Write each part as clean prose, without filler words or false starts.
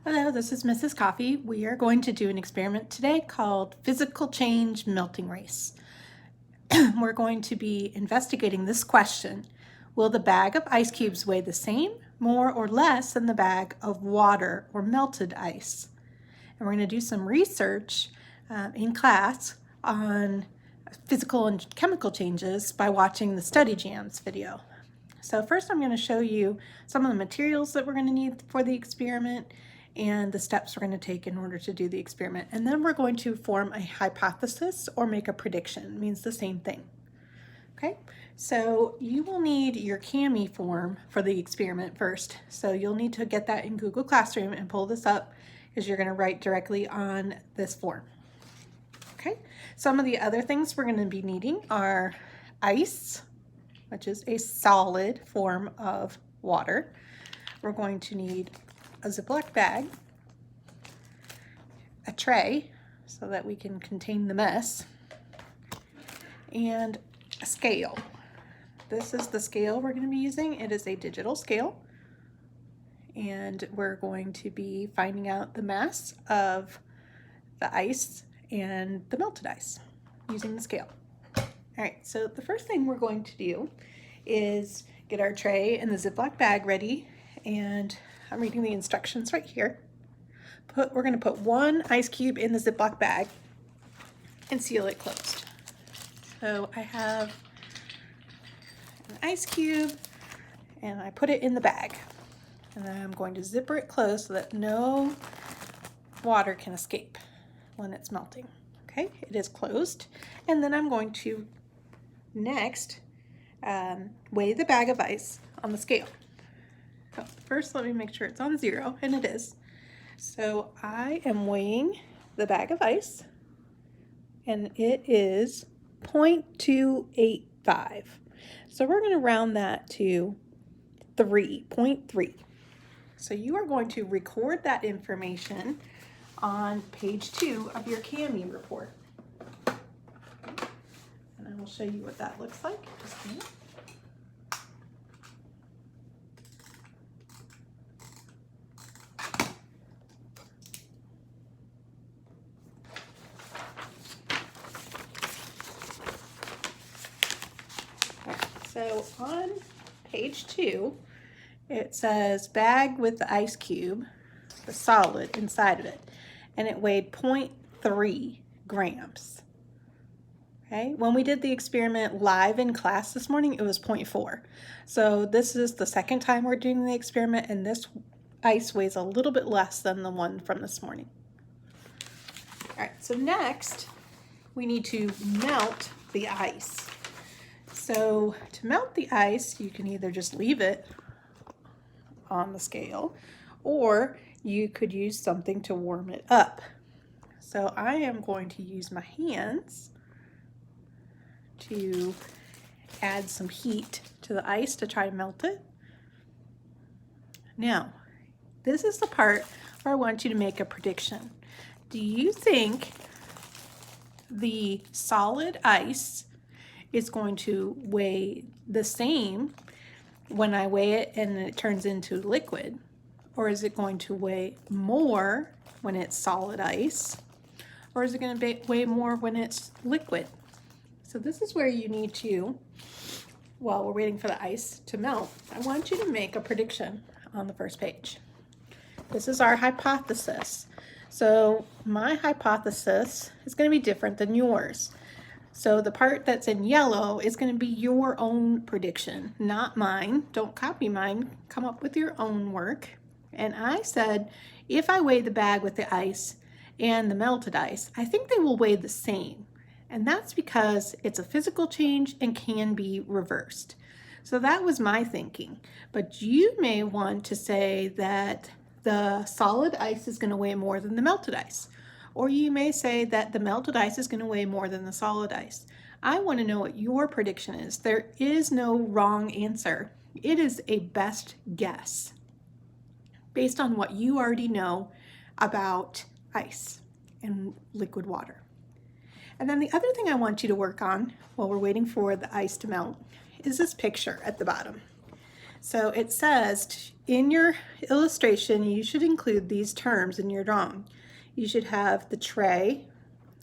Hello, this is Mrs. Coffee. We are going to do an experiment today called Physical Change Melting Race. We're going to be investigating this question. Will the bag of ice cubes weigh the same, more, or less than the bag of water or melted ice? And we're going to do some research in class on physical and chemical changes by watching the Study Jams video. So first I'm going to show you some of the materials that we're going to need for the experiment and the steps we're going to take in order to do the experiment. And then we're going to form a hypothesis or make a prediction. It means the same thing. Okay, so you will need your CAMI form for the experiment first. So you'll need to get that in Google Classroom and pull this up because you're going to write directly on this form. Okay, some of the other things we're going to be needing are ice, which is a solid form of water. We're going to need a Ziploc bag, a tray so that we can contain the mess, and a scale. This is the scale we're going to be using. It is a digital scale, and we're going to be finding out the mass of the ice and the melted ice using the scale. All right, so the first thing we're going to do is get our tray and the Ziploc bag ready, and I'm reading the instructions right here. We're going to put one ice cube in the Ziploc bag and seal it closed. So I have an ice cube and I put it in the bag, and then I'm going to zipper it closed so that no water can escape when it's melting. Okay, it is closed, and then I'm going to next weigh the bag of ice on the scale. So first, let me make sure it's on 0, and it is. So I am weighing the bag of ice, and it is 0.285. So we're going to round that to 0.3. So you are going to record that information on page 2 of your CAMI report. And I will show you what that looks like. Just a minute. So on page 2, it says bag with the ice cube, the solid inside of it, and it weighed 0.3 grams. Okay, when we did the experiment live in class this morning, it was 0.4. So this is the second time we're doing the experiment, and this ice weighs a little bit less than the one from this morning. All right, so next we need to melt the ice. So to melt the ice, you can either just leave it on the scale, or you could use something to warm it up. So I am going to use my hands to add some heat to the ice to try to melt it. Now, this is the part where I want you to make a prediction. Do you think the solid ice is going to weigh the same when I weigh it and it turns into liquid? Or is it going to weigh more when it's solid ice? Or is it going to weigh more when it's liquid? So this is where you need to, while we're waiting for the ice to melt, I want you to make a prediction on the first page. This is our hypothesis. So my hypothesis is going to be different than yours. So the part that's in yellow is going to be your own prediction, not mine. Don't copy mine. Come up with your own work. And I said, if I weigh the bag with the ice and the melted ice, I think they will weigh the same. And that's because it's a physical change and can be reversed. So that was my thinking. But you may want to say that the solid ice is going to weigh more than the melted ice. Or you may say that the melted ice is going to weigh more than the solid ice. I want to know what your prediction is. There is no wrong answer. It is a best guess based on what you already know about ice and liquid water. And then the other thing I want you to work on while we're waiting for the ice to melt is this picture at the bottom. So it says in your illustration, you should include these terms in your drawing. You should have the tray.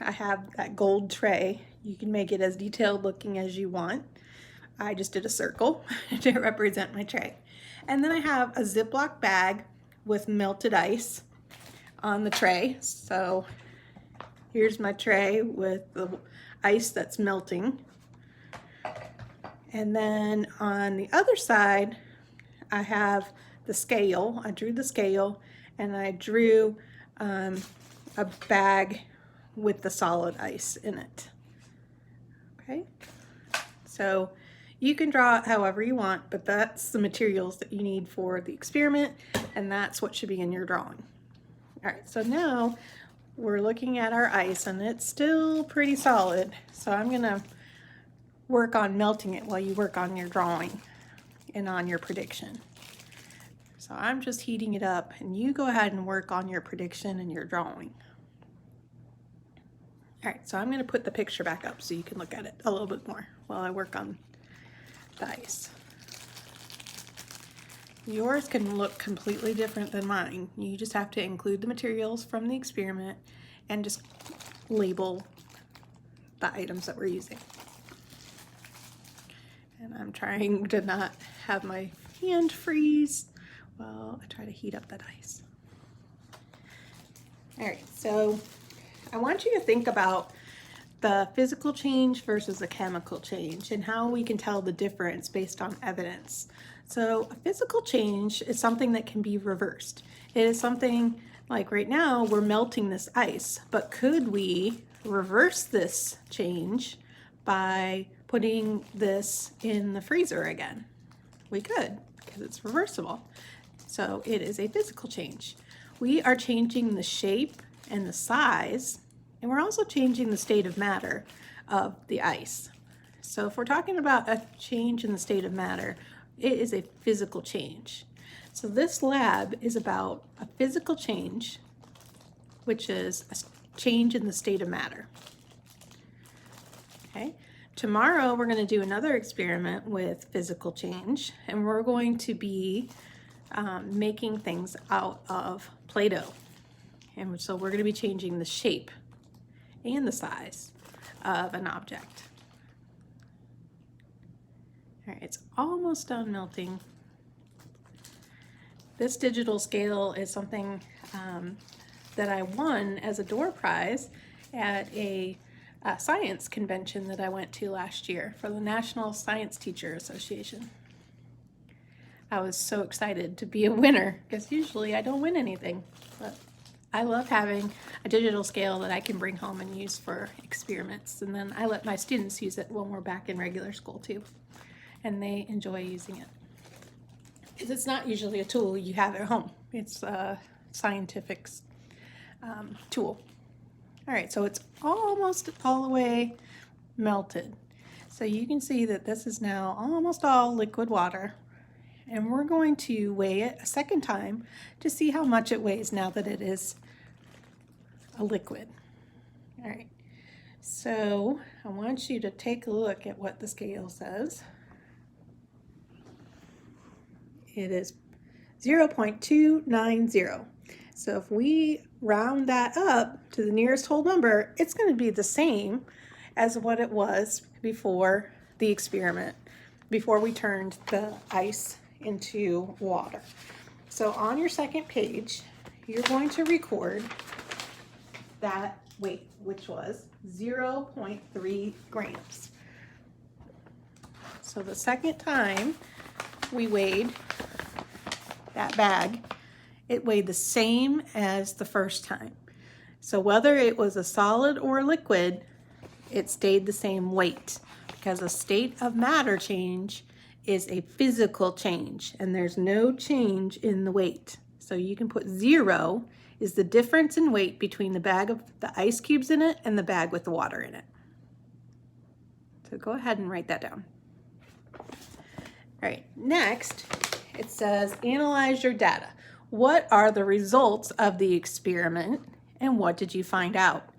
I have that gold tray. You can make it as detailed looking as you want. I just did a circle to represent my tray. And then I have a Ziploc bag with melted ice on the tray. So here's my tray with the ice that's melting. And then on the other side, I have the scale. I drew the scale, and I drew a bag with the solid ice in it. Okay, so you can draw it however you want, but that's the materials that you need for the experiment, and that's what should be in your drawing. All right, so now we're looking at our ice, and it's still pretty solid, so I'm gonna work on melting it while you work on your drawing and on your prediction. So I'm just heating it up, and you go ahead and work on your prediction and your drawing. All right, so I'm going to put the picture back up so you can look at it a little bit more while I work on the ice. Yours can look completely different than mine. You just have to include the materials from the experiment and just label the items that we're using. And I'm trying to not have my hand freeze while I try to heat up that ice. All right, so I want you to think about the physical change versus the chemical change and how we can tell the difference based on evidence. So a physical change is something that can be reversed. It is something like right now we're melting this ice, but could we reverse this change by putting this in the freezer again? We could, because it's reversible. So it is a physical change. We are changing the shape and the size, and we're also changing the state of matter of the ice. So if we're talking about a change in the state of matter, it is a physical change. So this lab is about a physical change, which is a change in the state of matter. Okay. Tomorrow we're going to do another experiment with physical change, and we're going to be making things out of Play-Doh. And so we're going to be changing the shape and the size of an object. All right, it's almost done melting. This digital scale is something that I won as a door prize at a science convention that I went to last year for the National Science Teacher Association. I was so excited to be a winner because usually I don't win anything, but I love having a digital scale that I can bring home and use for experiments, and then I let my students use it when we're back in regular school too, and they enjoy using it. Because it's not usually a tool you have at home. It's a scientific tool. All right, so it's almost all the way melted. So you can see that this is now almost all liquid water. And we're going to weigh it a second time to see how much it weighs now that it is a liquid. All right, so I want you to take a look at what the scale says. It is 0.290. So if we round that up to the nearest whole number, it's going to be the same as what it was before the experiment, before we turned the ice into water. So on your second page, you're going to record that weight, which was 0.3 grams. So the second time we weighed that bag, it weighed the same as the first time. So whether it was a solid or a liquid, it stayed the same weight, because a state of matter change is a physical change, and there's no change in the weight. So you can put 0 is the difference in weight between the bag of the ice cubes in it and the bag with the water in it. So go ahead and write that down. All right, next it says analyze your data. What are the results of the experiment and what did you find out?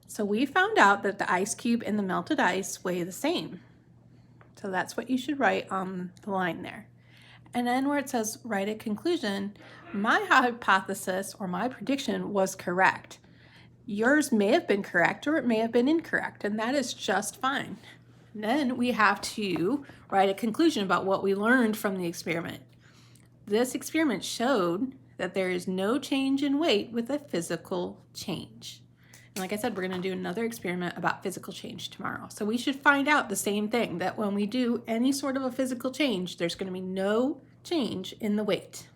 So we found out that the ice cube and the melted ice weigh the same. So that's what you should write on the line there. And then where it says write a conclusion, my hypothesis or my prediction was correct. Yours may have been correct or it may have been incorrect, and that is just fine. And then we have to write a conclusion about what we learned from the experiment. This experiment showed that there is no change in weight with a physical change. And like I said, we're going to do another experiment about physical change tomorrow. So we should find out the same thing, that when we do any sort of a physical change, there's going to be no change in the weight.